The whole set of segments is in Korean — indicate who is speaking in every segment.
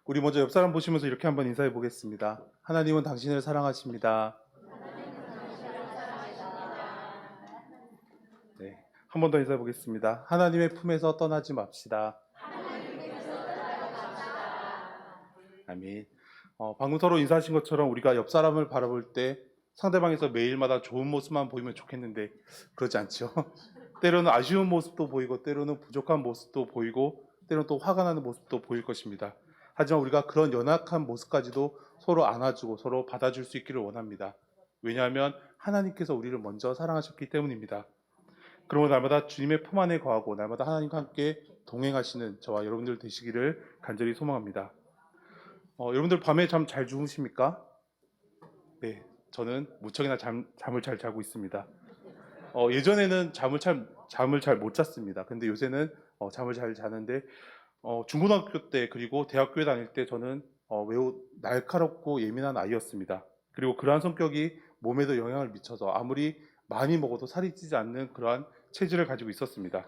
Speaker 1: 우리 먼저 옆 사람 보시면서 이렇게 한번 인사해 보겠습니다. 하나님은 당신을 사랑하십니다. 네, 한 번 더 인사해 보겠습니다. 하나님의 품에서 떠나지 맙시다. 아멘. 방금 서로 인사하신 것처럼 우리가 옆 사람을 바라볼 때 상대방에서 매일마다 좋은 모습만 보이면 좋겠는데 그렇지 않죠. 때로는 아쉬운 모습도 보이고 때로는 부족한 모습도 보이고 때로는 또 화가 나는 모습도 보일 것입니다. 하지만 우리가 그런 연약한 모습까지도 서로 안아주고 서로 받아줄 수 있기를 원합니다. 왜냐하면 하나님께서 우리를 먼저 사랑하셨기 때문입니다. 그러므로 날마다 주님의 품 안에 거하고 날마다 하나님과 함께 동행하시는 저와 여러분들 되시기를 간절히 소망합니다. 여러분들 밤에 잠 잘 주무십니까? 네, 저는 무척이나 잠을 잘 자고 있습니다. 예전에는 잠을 잘 못 잤습니다. 근데 요새는 잠을 잘 자는데 중고등학교 때 그리고 대학교에 다닐 때 저는 매우 날카롭고 예민한 아이였습니다. 그리고 그러한 성격이 몸에도 영향을 미쳐서 아무리 많이 먹어도 살이 찌지 않는 그러한 체질을 가지고 있었습니다.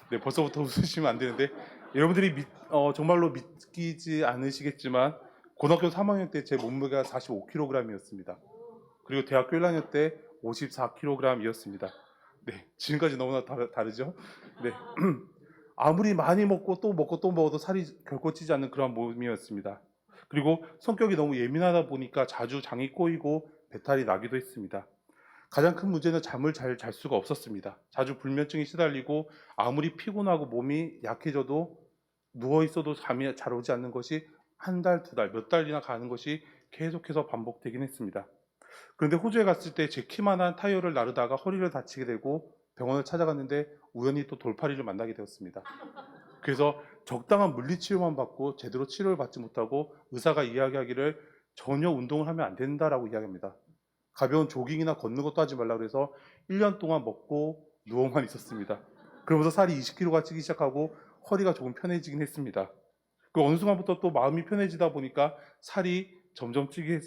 Speaker 1: 네, 벌써부터 웃으시면 안 되는데 여러분들이 정말로 믿기지 않으시겠지만 고등학교 3학년 때 제 몸무게가 45kg이었습니다. 그리고 대학교 1학년 때 54kg이었습니다. 네, 지금까지 너무나 다르죠? 네. 아무리 많이 먹고 또 먹고 또 먹어도 살이 결코 찌지 않는 그런 몸이었습니다. 그리고 성격이 너무 예민하다 보니까 자주 장이 꼬이고 배탈이 나기도 했습니다. 가장 큰 문제는 잠을 잘 잘 수가 없었습니다. 자주 불면증에 시달리고 아무리 피곤하고 몸이 약해져도 누워있어도 잠이 잘 오지 않는 것이 한 달, 두 달, 몇 달이나 가는 것이 계속해서 반복되긴 했습니다. 그런데 호주에 갔을 때 제 키만한 타이어를 나르다가 허리를 다치게 되고 병원을 찾아갔는데 우연히 또 돌팔이를 만나게 되었습니다. 그래서 적당한 물리치료만 받고 제대로 치료를 받지 못하고 의사가 이야기하기를 전혀 운동을 하면 안 된다라고 이야기합니다. 가벼운 조깅이나 걷는 것도 하지 말라 그래서 1년 동안 먹고 누워만 있었습니다. 그러면서 살이 20kg가 찌기 시작하고 허리가 조금 편해지긴 했습니다. 그 어느 순간부터 또 마음이 편해지다 보니까 살이 점점 찌기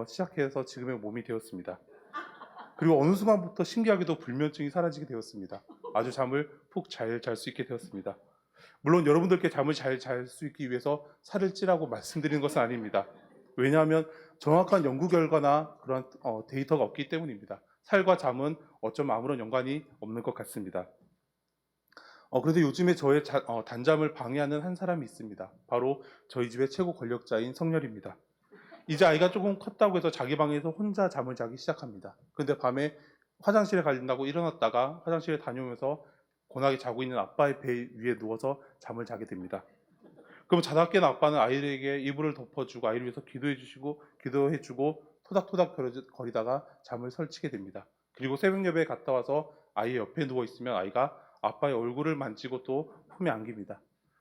Speaker 1: 시작해서 지금의 몸이 되었습니다. 그리고 어느 순간부터 신기하게도 불면증이 사라지게 되었습니다. 아주 잠을 푹 잘 잘 수 있게 되었습니다. 물론 여러분들께 잠을 잘 잘 수 있기 위해서 살을 찌라고 말씀드리는 것은 아닙니다. 왜냐하면 정확한 연구 결과나 그런 데이터가 없기 때문입니다. 살과 잠은 어쩌면 아무런 연관이 없는 것 같습니다. 그런데 요즘에 저의 단잠을 방해하는 한 사람이 있습니다. 바로 저희 집의 최고 권력자인 성렬입니다. 이제 아이가 조금 컸다고 해서 자기 방에서 혼자 잠을 자기 시작합니다. 근데 밤에 화장실에 가린다고 일어났다가 화장실에 다녀오면서 고나게 자고 있는 아빠의 배 위에 누워서 잠을 자게 됩니다. 그럼 자다 깬 아빠는 아이에게 이불을 덮어주고 아이를 위해서 기도해주고 토닥토닥 거리다가 잠을 설치게 됩니다. 그리고 새벽 예배에 갔다 와서 아이 옆에 누워 있으면 아이가 아빠의 얼굴을 만지고 또 품에 안깁니다.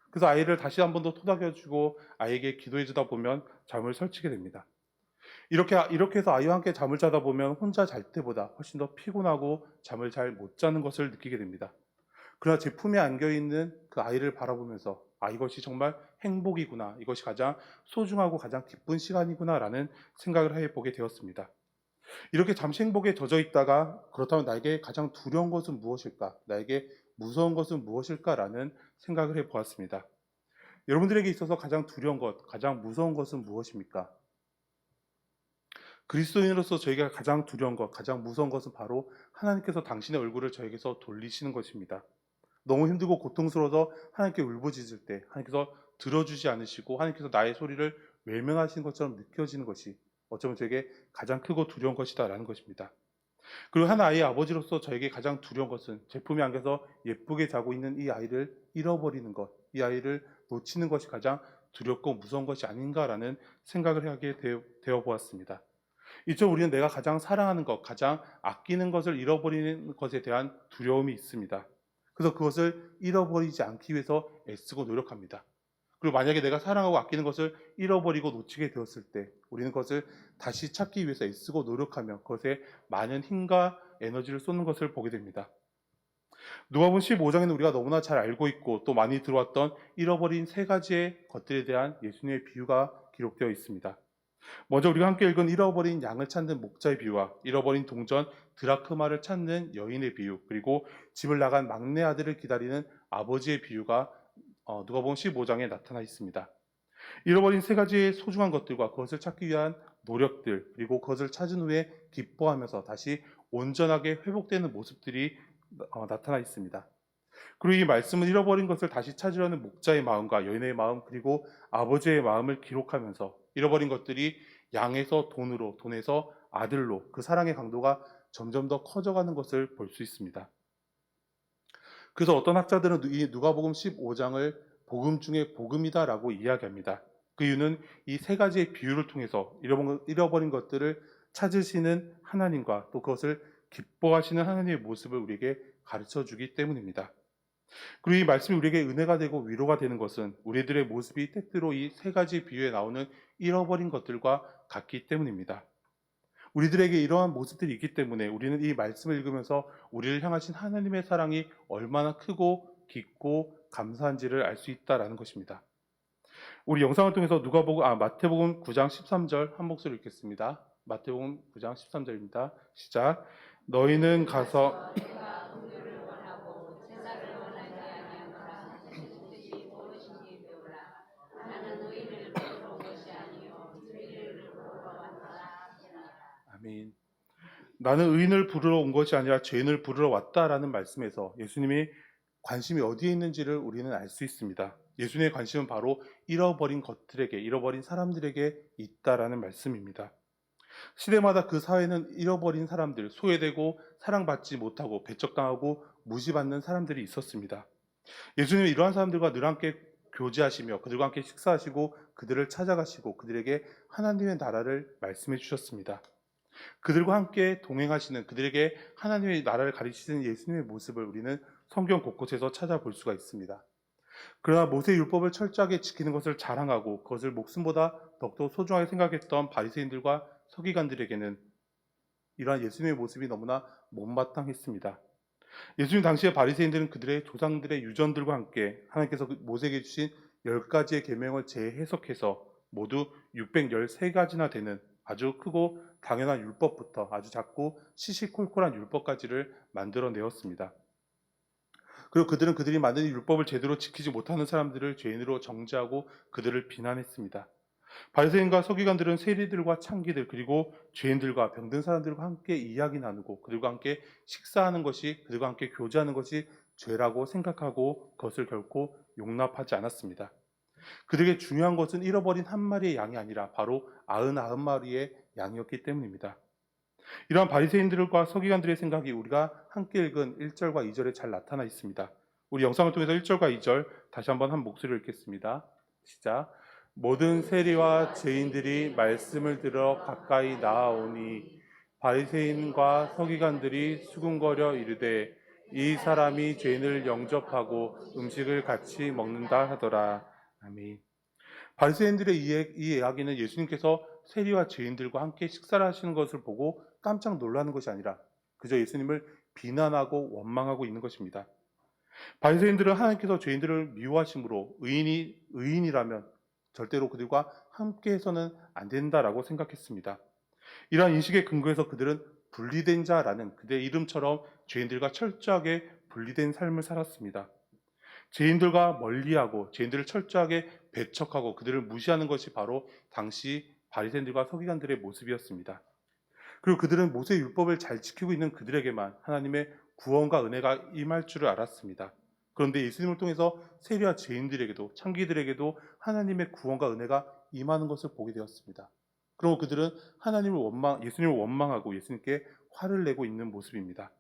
Speaker 1: 그래서 아이를 다시 한 번 더 토닥여주고 아이에게 기도해주다 보면 잠을 설치게 됩니다. 이렇게 해서 아이와 함께 잠을 자다 보면 혼자 잘 때보다 훨씬 더 피곤하고 잠을 잘 못 자는 것을 느끼게 됩니다. 그러나 제 품에 안겨있는 그 아이를 바라보면서 이것이 정말 행복이구나. 이것이 가장 소중하고 가장 기쁜 시간이구나 라는 생각을 해보게 되었습니다. 이렇게 잠시 행복에 젖어 있다가 그렇다면 나에게 가장 두려운 것은 무엇일까? 나에게 무서운 것은 무엇일까라는 생각을 해보았습니다. 여러분들에게 있어서 가장 두려운 것, 가장 무서운 것은 무엇입니까? 그리스도인으로서 저희가 가장 두려운 것, 가장 무서운 것은 바로 하나님께서 당신의 얼굴을 저에게서 돌리시는 것입니다. 너무 힘들고 고통스러워서 하나님께 울부짖을 때 하나님께서 들어주지 않으시고 하나님께서 나의 소리를 외면하시는 것처럼 느껴지는 것이 어쩌면 저에게 가장 크고 두려운 것이다라는 것입니다. 그리고 한 아이의 아버지로서 저에게 가장 두려운 것은 제 품에 안겨서 예쁘게 자고 있는 이 아이를 잃어버리는 것, 이 아이를 놓치는 것이 가장 두렵고 무서운 것이 아닌가라는 생각을 하게 되어 보았습니다. 이처럼 우리는 내가 가장 사랑하는 것, 가장 아끼는 것을 잃어버리는 것에 대한 두려움이 있습니다. 그래서 그것을 잃어버리지 않기 위해서 애쓰고 노력합니다. 그리고 만약에 내가 사랑하고 아끼는 것을 잃어버리고 놓치게 되었을 때 우리는 그것을 다시 찾기 위해서 애쓰고 노력하며 그것에 많은 힘과 에너지를 쏟는 것을 보게 됩니다. 누가복음 15장에는 우리가 너무나 잘 알고 있고 또 많이 들어왔던 잃어버린 세 가지의 것들에 대한 예수님의 비유가 기록되어 있습니다. 먼저 우리가 함께 읽은 잃어버린 양을 찾는 목자의 비유와 잃어버린 동전 드라크마를 찾는 여인의 비유, 그리고 집을 나간 막내 아들을 기다리는 아버지의 비유가 누가복음 15장에 나타나 있습니다. 잃어버린 세 가지의 소중한 것들과 그것을 찾기 위한 노력들, 그리고 그것을 찾은 후에 기뻐하면서 다시 온전하게 회복되는 모습들이 나타나 있습니다. 그리고 이 말씀은 잃어버린 것을 다시 찾으려는 목자의 마음과 여인의 마음, 그리고 아버지의 마음을 기록하면서 잃어버린 것들이 양에서 돈으로, 돈에서 아들로 그 사랑의 강도가 점점 더 커져가는 것을 볼 수 있습니다. 그래서 어떤 학자들은 이 누가복음 15장을 복음 중에 복음이다라고 이야기합니다. 그 이유는 이 세 가지의 비유를 통해서 잃어버린 것들을 찾으시는 하나님과 또 그것을 기뻐하시는 하나님의 모습을 우리에게 가르쳐 주기 때문입니다. 그리고 이 말씀이 우리에게 은혜가 되고 위로가 되는 것은 우리들의 모습이 때때로 이 세 가지 비유에 나오는 잃어버린 것들과 같기 때문입니다. 우리들에게 이러한 모습들이 있기 때문에 우리는 이 말씀을 읽으면서 우리를 향하신 하나님의 사랑이 얼마나 크고 깊고 감사한지를 알 수 있다라는 것입니다. 우리 영상을 통해서 마태복음 9장 13절 한 목소리 읽겠습니다. 마태복음 9장 13절입니다. 시작. 너희는 가서 아멘. 나는 의인을 부르러 온 것이 아니라 죄인을 부르러 왔다라는 말씀에서 예수님이 관심이 어디에 있는지를 우리는 알 수 있습니다. 예수님의 관심은 바로 잃어버린 것들에게, 잃어버린 사람들에게 있다라는 말씀입니다. 시대마다 그 사회는 잃어버린 사람들, 소외되고 사랑받지 못하고 배척당하고 무시받는 사람들이 있었습니다. 예수님은 이러한 사람들과 늘 함께 교제하시며 그들과 함께 식사하시고 그들을 찾아가시고 그들에게 하나님의 나라를 말씀해 주셨습니다. 그들과 함께 동행하시는, 그들에게 하나님의 나라를 가르치시는 예수님의 모습을 우리는 성경 곳곳에서 찾아볼 수가 있습니다. 그러나 모세의 율법을 철저하게 지키는 것을 자랑하고 그것을 목숨보다 더욱더 소중하게 생각했던 바리새인들과 서기관들에게는 이러한 예수님의 모습이 너무나 못마땅했습니다. 예수님 당시의 바리새인들은 그들의 조상들의 유전들과 함께 하나님께서 모세에게 주신 10가지의 계명을 재해석해서 모두 613가지나 되는 아주 크고 당연한 율법부터 아주 작고 시시콜콜한 율법까지를 만들어내었습니다. 그리고 그들은 그들이 만든 율법을 제대로 지키지 못하는 사람들을 죄인으로 정죄하고 그들을 비난했습니다. 바리새인과 서기관들은 세리들과 창기들 그리고 죄인들과 병든 사람들과 함께 이야기 나누고 그들과 함께 식사하는 것이, 그들과 함께 교제하는 것이 죄라고 생각하고 그것을 결코 용납하지 않았습니다. 그들에게 중요한 것은 잃어버린 한 마리의 양이 아니라 바로 99마리의 양이었기 때문입니다. 이러한 바리새인들과 서기관들의 생각이 우리가 함께 읽은 1절과 2절에 잘 나타나 있습니다. 우리 영상을 통해서 1절과 2절 다시 한번 한 목소리로 읽겠습니다. 시작. 모든 세리와 죄인들이 말씀을 들어 가까이 나아오니 바리새인과 서기관들이 수군거려 이르되 이 사람이 죄인을 영접하고 음식을 같이 먹는다 하더라. 아멘. 바리새인들의 이 이야기는 예수님께서 세리와 죄인들과 함께 식사를 하시는 것을 보고 깜짝 놀라는 것이 아니라 그저 예수님을 비난하고 원망하고 있는 것입니다. 바리새인들은 하나님께서 죄인들을 미워하심으로 의인이라면 절대로 그들과 함께해서는 안 된다라고 생각했습니다. 이러한 인식에 근거해서 그들은 분리된 자라는 그들의 이름처럼 죄인들과 철저하게 분리된 삶을 살았습니다. 죄인들과 멀리하고 죄인들을 철저하게 배척하고 그들을 무시하는 것이 바로 당시 바리새인들과 서기관들의 모습이었습니다. 그리고 그들은 모세의 율법을 잘 지키고 있는 그들에게만 하나님의 구원과 은혜가 임할 줄을 알았습니다. 그런데 예수님을 통해서 세리와 죄인들에게도 창기들에게도 하나님의 구원과 은혜가 임하는 것을 보게 되었습니다. 그리고 그들은 예수님을 원망하고 예수님께 화를 내고 있는 모습입니다.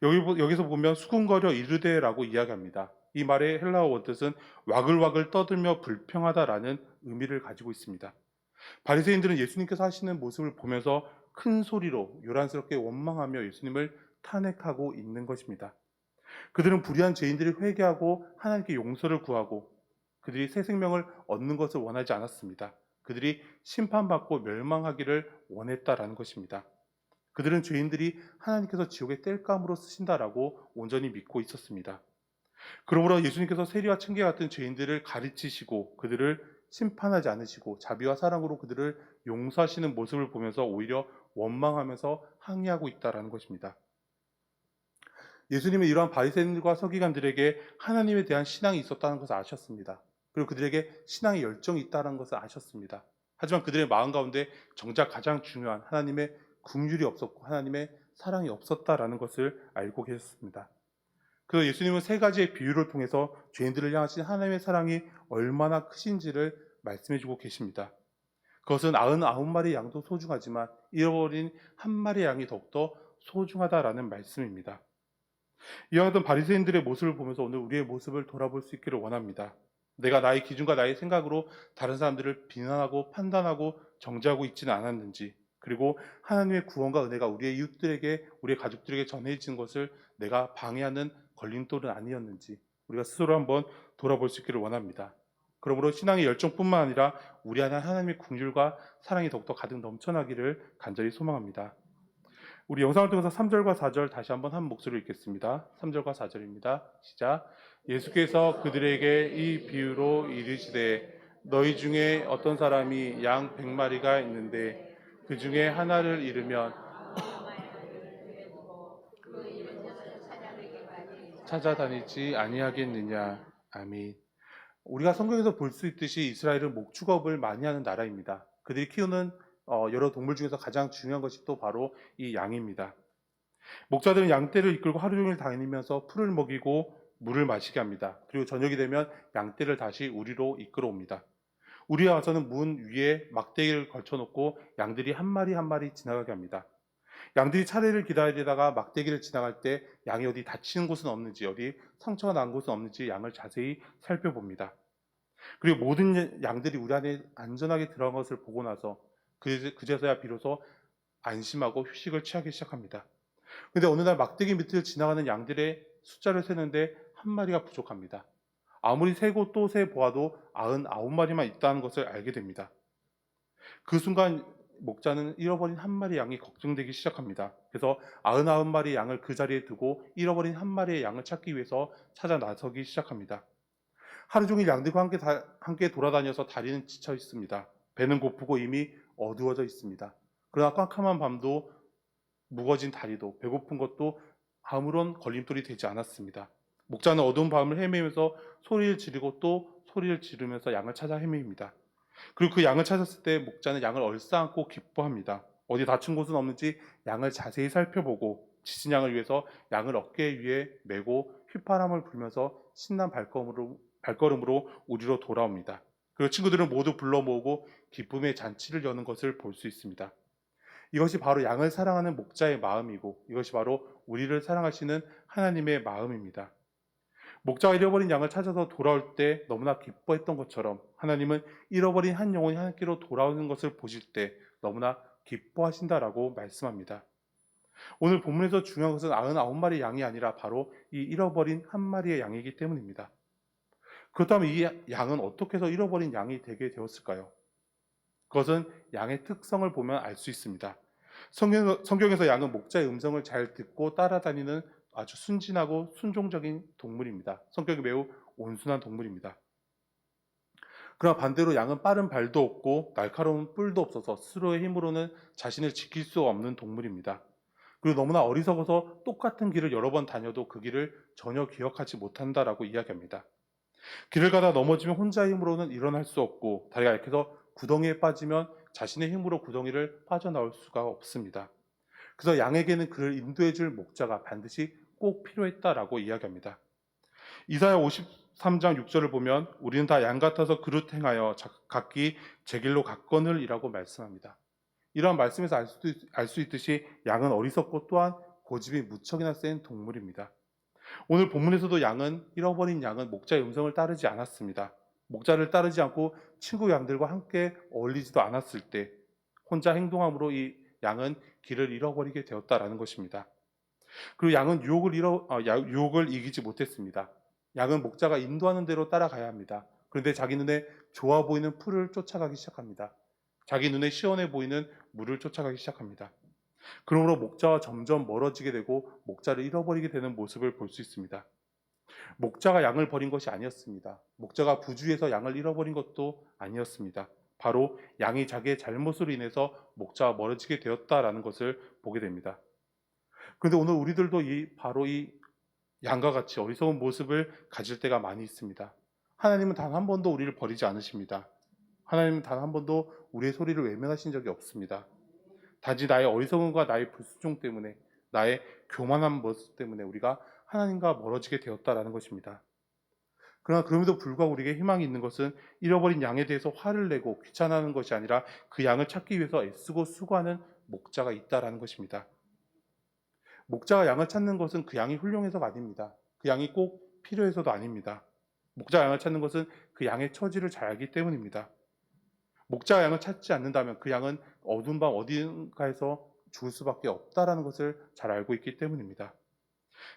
Speaker 1: 여기서 보면 수군거려 이르되라고 이야기합니다. 이 말의 헬라어 원뜻은 와글와글 떠들며 불평하다라는 의미를 가지고 있습니다. 바리새인들은 예수님께서 하시는 모습을 보면서 큰 소리로 요란스럽게 원망하며 예수님을 탄핵하고 있는 것입니다. 그들은 불의한 죄인들이 회개하고 하나님께 용서를 구하고 그들이 새 생명을 얻는 것을 원하지 않았습니다. 그들이 심판받고 멸망하기를 원했다라는 것입니다. 그들은 죄인들이 하나님께서 지옥의 땔감으로 쓰신다라고 온전히 믿고 있었습니다. 그러므로 예수님께서 세리와 청개 같은 죄인들을 가르치시고 그들을 심판하지 않으시고 자비와 사랑으로 그들을 용서하시는 모습을 보면서 오히려 원망하면서 항의하고 있다라는 것입니다. 예수님은 이러한 바리새인들과 서기관들에게 하나님에 대한 신앙이 있었다는 것을 아셨습니다. 그리고 그들에게 신앙의 열정이 있다는 것을 아셨습니다. 하지만 그들의 마음 가운데 정작 가장 중요한 하나님의 긍휼이 없었고 하나님의 사랑이 없었다라는 것을 알고 계셨습니다. 그래서 예수님은 세 가지의 비유를 통해서 죄인들을 향하신 하나님의 사랑이 얼마나 크신지를 말씀해주고 계십니다. 그것은 99마리 양도 소중하지만 잃어버린 한 마리 양이 더욱더 소중하다라는 말씀입니다. 이와 같은 바리새인들의 모습을 보면서 오늘 우리의 모습을 돌아볼 수 있기를 원합니다. 내가 나의 기준과 나의 생각으로 다른 사람들을 비난하고 판단하고 정죄하고 있지는 않았는지, 그리고 하나님의 구원과 은혜가 우리의 이웃들에게, 우리의 가족들에게 전해진 것을 내가 방해하는 걸림돌은 아니었는지 우리가 스스로 한번 돌아볼 수 있기를 원합니다. 그러므로 신앙의 열정뿐만 아니라 우리 안에 하나님의 긍휼과 사랑이 더욱더 가득 넘쳐나기를 간절히 소망합니다. 우리 영상을 통해서 3절과 4절 다시 한번 한 목소리로 읽겠습니다. 3절과 4절입니다. 시작. 예수께서 그들에게 이 비유로 이르시되 너희 중에 어떤 사람이 양 100마리가 있는데 그 중에 하나를 잃으면 찾아다니지 아니하겠느냐. 아멘. 우리가 성경에서 볼 수 있듯이 이스라엘은 목축업을 많이 하는 나라입니다. 그들이 키우는 여러 동물 중에서 가장 중요한 것이 또 바로 이 양입니다. 목자들은 양떼를 이끌고 하루 종일 다니면서 풀을 먹이고 물을 마시게 합니다. 그리고 저녁이 되면 양떼를 다시 우리로 이끌어 옵니다. 우리에 와서는 문 위에 막대기를 걸쳐놓고 양들이 한 마리 한 마리 지나가게 합니다. 양들이 차례를 기다리다가 막대기를 지나갈 때 양이 어디 다치는 곳은 없는지, 어디 상처가 난 곳은 없는지 양을 자세히 살펴봅니다. 그리고 모든 양들이 우리 안에 안전하게 들어간 것을 보고 나서 그제서야 비로소 안심하고 휴식을 취하기 시작합니다. 근데 어느 날 막대기 밑을 지나가는 양들의 숫자를 세는데 한 마리가 부족합니다. 아무리 세고 또 세 보아도 99마리만 있다는 것을 알게 됩니다. 그 순간 목자는 잃어버린 한 마리 양이 걱정되기 시작합니다. 그래서 99마리 양을 그 자리에 두고 잃어버린 한 마리의 양을 찾기 위해서 찾아 나서기 시작합니다. 하루 종일 양들과 함께 돌아다녀서 다리는 지쳐 있습니다. 배는 고프고 이미 어두워져 있습니다. 그러나 깜깜한 밤도 무거진 다리도 배고픈 것도 아무런 걸림돌이 되지 않았습니다. 목자는 어두운 밤을 헤매면서 소리를 지르고 또 소리를 지르면서 양을 찾아 헤매입니다. 그리고 그 양을 찾았을 때 목자는 양을 얼싸안고 기뻐합니다. 어디 다친 곳은 없는지 양을 자세히 살펴보고 지친 양을 위해서 양을 어깨 위에 메고 휘파람을 불면서 신난 발걸음으로 우리로 돌아옵니다. 그리고 친구들은 모두 불러 모으고 기쁨의 잔치를 여는 것을 볼 수 있습니다. 이것이 바로 양을 사랑하는 목자의 마음이고 이것이 바로 우리를 사랑하시는 하나님의 마음입니다. 목자가 잃어버린 양을 찾아서 돌아올 때 너무나 기뻐했던 것처럼 하나님은 잃어버린 한 영혼이 하나님께로 돌아오는 것을 보실 때 너무나 기뻐하신다라고 말씀합니다. 오늘 본문에서 중요한 것은 99마리 양이 아니라 바로 이 잃어버린 한 마리의 양이기 때문입니다. 그렇다면 이 양은 어떻게 해서 잃어버린 양이 되게 되었을까요? 그것은 양의 특성을 보면 알 수 있습니다. 성경에서 양은 목자의 음성을 잘 듣고 따라다니는 아주 순진하고 순종적인 동물입니다. 성격이 매우 온순한 동물입니다. 그러나 반대로 양은 빠른 발도 없고 날카로운 뿔도 없어서 스스로의 힘으로는 자신을 지킬 수 없는 동물입니다. 그리고 너무나 어리석어서 똑같은 길을 여러 번 다녀도 그 길을 전혀 기억하지 못한다라고 이야기합니다. 길을 가다 넘어지면 혼자의 힘으로는 일어날 수 없고 다리가 약해서 구덩이에 빠지면 자신의 힘으로 구덩이를 빠져나올 수가 없습니다. 그래서 양에게는 그를 인도해줄 목자가 반드시 꼭 필요했다라고 이야기합니다. 이사야 53장 6절을 보면 우리는 다 양 같아서 그릇 행하여 각기 제 길로 갔거늘이라고 말씀합니다. 이러한 말씀에서 알 수 있듯이 양은 어리석고 또한 고집이 무척이나 센 동물입니다. 오늘 본문에서도 잃어버린 양은 목자의 음성을 따르지 않았습니다. 목자를 따르지 않고 친구 양들과 함께 어울리지도 않았을 때 혼자 행동함으로 이 양은 길을 잃어버리게 되었다라는 것입니다. 그리고 양은 유혹을 이기지 못했습니다. 양은 목자가 인도하는 대로 따라가야 합니다. 그런데 자기 눈에 좋아 보이는 풀을 쫓아가기 시작합니다. 자기 눈에 시원해 보이는 물을 쫓아가기 시작합니다. 그러므로 목자와 점점 멀어지게 되고 목자를 잃어버리게 되는 모습을 볼 수 있습니다. 목자가 양을 버린 것이 아니었습니다. 목자가 부주의해서 양을 잃어버린 것도 아니었습니다. 바로 양이 자기의 잘못으로 인해서 목자와 멀어지게 되었다라는 것을 보게 됩니다. 그런데 오늘 우리들도 바로 이 양과 같이 어리석은 모습을 가질 때가 많이 있습니다. 하나님은 단 한 번도 우리를 버리지 않으십니다. 하나님은 단 한 번도 우리의 소리를 외면하신 적이 없습니다. 단지 나의 어리석음과 나의 불순종 때문에, 나의 교만한 모습 때문에 우리가 하나님과 멀어지게 되었다라는 것입니다. 그러나 그럼에도 불구하고 우리에게 희망이 있는 것은 잃어버린 양에 대해서 화를 내고 귀찮아하는 것이 아니라 그 양을 찾기 위해서 애쓰고 수고하는 목자가 있다라는 것입니다. 목자가 양을 찾는 것은 그 양이 훌륭해서가 아닙니다. 그 양이 꼭 필요해서도 아닙니다. 목자가 양을 찾는 것은 그 양의 처지를 잘 알기 때문입니다. 목자가 양을 찾지 않는다면 그 양은 어두운 밤 어딘가에서 죽을 수밖에 없다라는 것을 잘 알고 있기 때문입니다.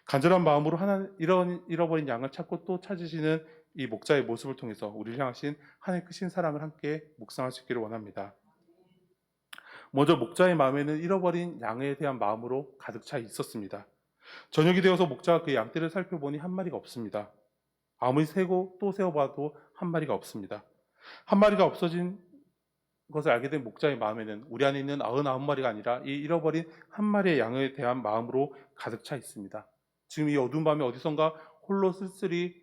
Speaker 1: 간절한 마음으로 잃어버린 양을 찾고 또 찾으시는 이 목자의 모습을 통해서 우리를 향하신 하나님의 크신 사랑을 함께 묵상할 수 있기를 원합니다. 먼저 목자의 마음에는 잃어버린 양에 대한 마음으로 가득 차 있었습니다. 저녁이 되어서 목자가 그 양떼를 살펴보니 한 마리가 없습니다. 아무리 세고 또 세어봐도 한 마리가 없습니다. 한 마리가 없어진 것을 알게 된 목자의 마음에는 우리 안에 있는 99마리가 아니라 이 잃어버린 한 마리의 양에 대한 마음으로 가득 차 있습니다. 지금 이 어두운 밤에 어디선가 홀로 쓸쓸히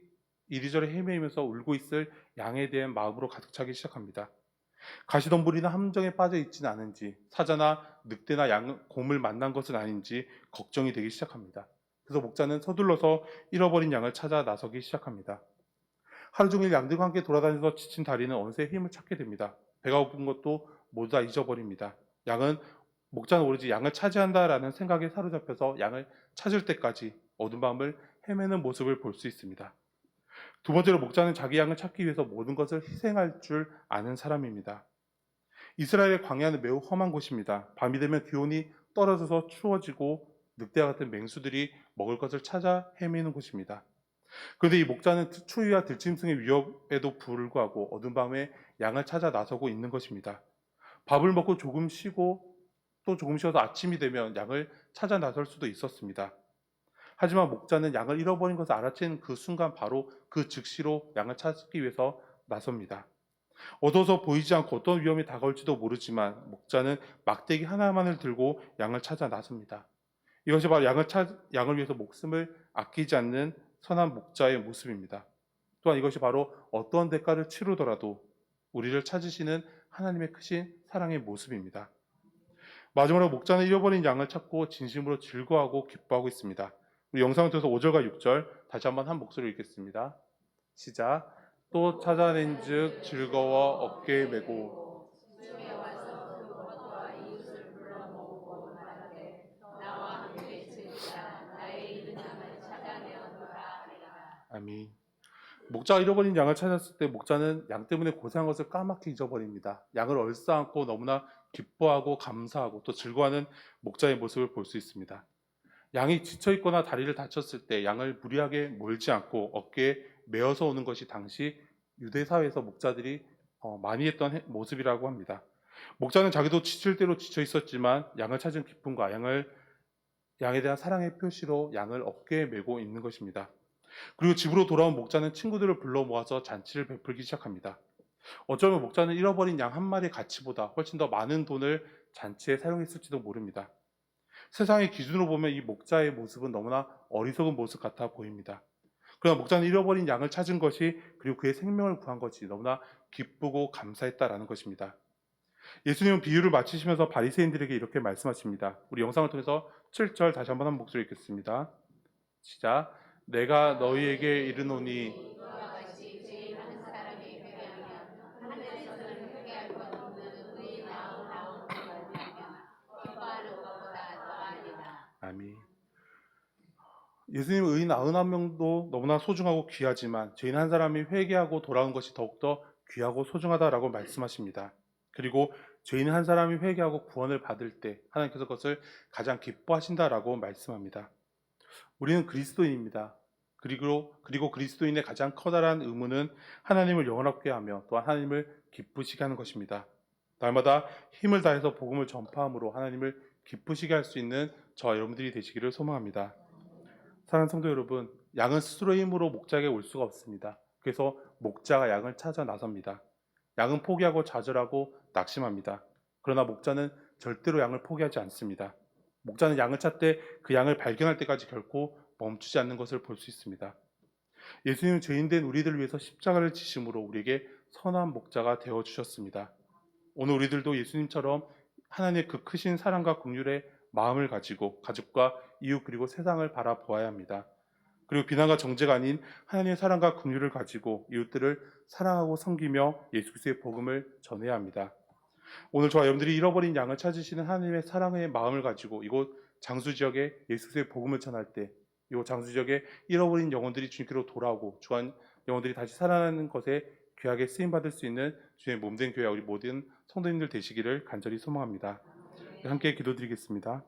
Speaker 1: 이리저리 헤매이면서 울고 있을 양에 대한 마음으로 가득 차기 시작합니다. 가시덤불이나 함정에 빠져 있지는 않은지, 사자나 늑대나 곰을 만난 것은 아닌지 걱정이 되기 시작합니다. 그래서 목자는 서둘러서 잃어버린 양을 찾아 나서기 시작합니다. 하루 종일 양들과 함께 돌아다니면서 지친 다리는 어느새 힘을 찾게 됩니다. 배가 고픈 것도 모두 다 잊어버립니다. 목자는 오로지 양을 차지한다라는 생각에 사로잡혀서 양을 찾을 때까지 어두운 밤을 헤매는 모습을 볼 수 있습니다. 두 번째로 목자는 자기 양을 찾기 위해서 모든 것을 희생할 줄 아는 사람입니다. 이스라엘의 광야는 매우 험한 곳입니다. 밤이 되면 기온이 떨어져서 추워지고 늑대와 같은 맹수들이 먹을 것을 찾아 헤매는 곳입니다. 그런데 이 목자는 추위와 들짐승의 위협에도 불구하고 어두운 밤에 양을 찾아 나서고 있는 것입니다. 밥을 먹고 조금 쉬고 또 조금 쉬어서 아침이 되면 양을 찾아 나설 수도 있었습니다. 하지만 목자는 양을 잃어버린 것을 알아챈 그 순간 바로 그 즉시로 양을 찾기 위해서 나섭니다. 어두워서 보이지 않고 어떤 위험이 다가올지도 모르지만 목자는 막대기 하나만을 들고 양을 찾아 나섭니다. 이것이 바로 양을 위해서 목숨을 아끼지 않는 선한 목자의 모습입니다. 또한 이것이 바로 어떠한 대가를 치르더라도 우리를 찾으시는 하나님의 크신 사랑의 모습입니다. 마지막으로 목자는 잃어버린 양을 찾고 진심으로 즐거워하고 기뻐하고 있습니다. 우리 영상을 통해서 5절과 6절 다시 한번 한 목소리로 읽겠습니다. 시작. 또 찾아낸즉 즐거워 어깨에 메고 아멘. 목자가 잃어버린 양을 찾았을 때 목자는 양 때문에 고생한 것을 까맣게 잊어버립니다. 양을 얼싸안고 너무나 기뻐하고 감사하고 또 즐거워하는 목자의 모습을 볼 수 있습니다. 양이 지쳐있거나 다리를 다쳤을 때 양을 무리하게 몰지 않고 어깨에 메어서 오는 것이 당시 유대 사회에서 목자들이 많이 했던 모습이라고 합니다. 목자는 자기도 지칠 대로 지쳐 있었지만 양을 찾은 기쁨과 양에 대한 사랑의 표시로 양을 어깨에 메고 있는 것입니다. 그리고 집으로 돌아온 목자는 친구들을 불러 모아서 잔치를 베풀기 시작합니다. 어쩌면 목자는 잃어버린 양 한 마리의 가치보다 훨씬 더 많은 돈을 잔치에 사용했을지도 모릅니다. 세상의 기준으로 보면 이 목자의 모습은 너무나 어리석은 모습 같아 보입니다. 그러나 목자는 잃어버린 양을 찾은 것이 그리고 그의 생명을 구한 것이 너무나 기쁘고 감사했다라는 것입니다. 예수님은 비유를 마치시면서 바리새인들에게 이렇게 말씀하십니다. 우리 영상을 통해서 7절 다시 한번 한 목소리 읽겠습니다. 시작. 내가 너희에게 이르노니 아멘. 예수님 의인 99명도 너무나 소중하고 귀하지만 죄인 한 사람이 회개하고 돌아온 것이 더욱더 귀하고 소중하다라고 말씀하십니다. 그리고 죄인 한 사람이 회개하고 구원을 받을 때 하나님께서 그것을 가장 기뻐하신다라고 말씀합니다. 우리는 그리스도인입니다. 그리고 그리스도인의 가장 커다란 의무는 하나님을 영원하게 하며 또한 하나님을 기쁘시게 하는 것입니다. 날마다 힘을 다해서 복음을 전파함으로 하나님을 기쁘시게 할 수 있는 저와 여러분들이 되시기를 소망합니다. 사랑하는 성도 여러분, 양은 스스로의 힘으로 목자에게 올 수가 없습니다. 그래서 목자가 양을 찾아 나섭니다. 양은 포기하고 좌절하고 낙심합니다. 그러나 목자는 절대로 양을 포기하지 않습니다. 목자는 양을 찾되 그 양을 발견할 때까지 결코 멈추지 않는 것을 볼 수 있습니다. 예수님은 죄인된 우리들을 위해서 십자가를 지심으로 우리에게 선한 목자가 되어 주셨습니다. 오늘 우리들도 예수님처럼 하나님의 그 크신 사랑과 긍휼의 마음을 가지고 가족과 이웃 그리고 세상을 바라보아야 합니다. 그리고 비난과 정죄가 아닌 하나님의 사랑과 긍휼을 가지고 이웃들을 사랑하고 섬기며 예수 그리스도의 복음을 전해야 합니다. 오늘 저와 여러분들이 잃어버린 양을 찾으시는 하나님의 사랑의 마음을 가지고 이곳 장수 지역에 예수 그리스도의 복음을 전할 때 이곳 장수 지역에 잃어버린 영혼들이 주님께로 돌아오고 주한 영혼들이 다시 살아나는 것에 귀하게 쓰임 받을 수 있는 주의 몸된 교회 우리 모든 성도님들 되시기를 간절히 소망합니다. 함께 기도드리겠습니다.